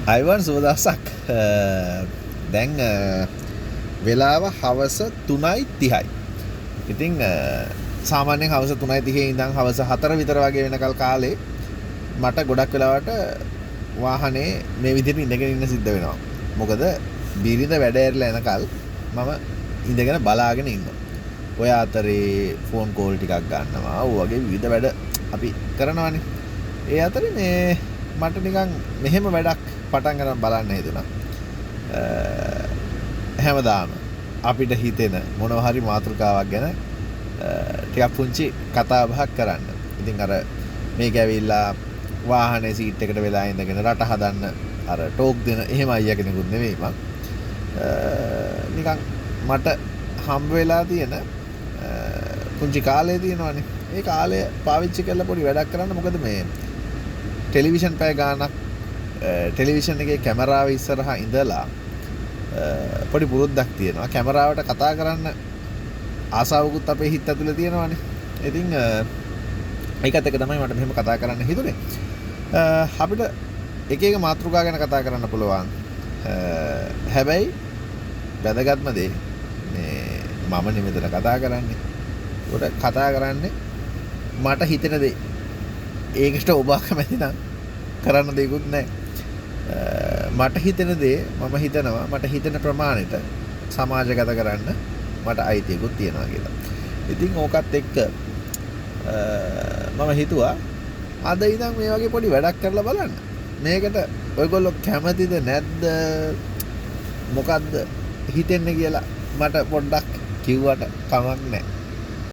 Ivan සුවදසක් දැන් වෙලාව හවස 3:30යි. ඉතින් සාමාන්‍යයෙන් හවස 3:30 ඉඳන් හවස 4 විතර වගේ වෙනකල් කාලේ මට ගොඩක් වෙලාවට වාහනේ මේ විදිහට ඉඳගෙන ඉන්න සිද්ධ වෙනවා. මොකද බිරිඳ වැඩ ඇරලා එනකල් මම ඉඳගෙන බලාගෙන ඉන්නවා. ඔය අතරේ ෆෝන් කෝල් ටිකක් ගන්නවා. ඔය වගේ විවිධ වැඩ අපි කරනවානේ. ඒ අතරේ මේ මට නිකන් මෙහෙම වැඩක් පටන් ගන්න බලන්න හිතුණා. හැමදාම අපිට හිතෙන මොනවා හරි මාතෘකාවක් ගැන ටිකක් පුංචි කතා බහක් කරන්න. ඉතින් අර මේක ඇවිල්ලා වාහනේ සීට් එකට වෙලා ඉඳගෙන රට හදන්න අර ටෝක් දෙන එහෙම අයියා කෙනෙකුත් නෙවෙයි මං. නිකන් මට හම්බ වෙලා තියෙන පුංචි කාලය තියෙනවානේ. ඒ කාලය පාවිච්චි කරලා පොඩි වැඩක් කරන්න. මොකද මේ ටෙලිවිෂන් පැය ගානක් ටෙලිවිෂන් එකේ කැමරාව ඉස්සරහා ඉඳලා පොඩි පුරුද්දක් තියෙනවා. කැමරාවට කතා කරන්න ආසාවකුත් අපේ හිත ඇතුලේ තියෙනවානේ. ඉතින් ඒකත් එක තමයි මට මෙහෙම කතා කරන්න හිතුනේ. අපිට එක එක මාතෘකා ගැන කතා කරන්න පුළුවන්. හැබැයි වැදගත්ම දේ මේ මම නිමෙතන කතා කරන්නේ. උඩ කතා කරන්නේ මට හිතෙන දේ. ඒකට ඔබ කැමති නම් කරන්න දෙයක්වත් නැහැ. මට හිතෙන දේ මම හිතනවා මට හිතෙන ප්‍රමාණයට සමාජගත කරන්න මට අයිතියකුත් තියෙනවා කියලා. ඉතින් ඕකත් එක්ක මම හිතුවා අද ඉඳන් මේ වගේ පොඩි වැඩක් කරලා බලන්න. මේකට ඔයගොල්ලෝ කැමතිද නැද්ද? මොකද්ද හිතෙන්නේ කියලා මට පොඩ්ඩක් කිව්වට කමක් නැහැ.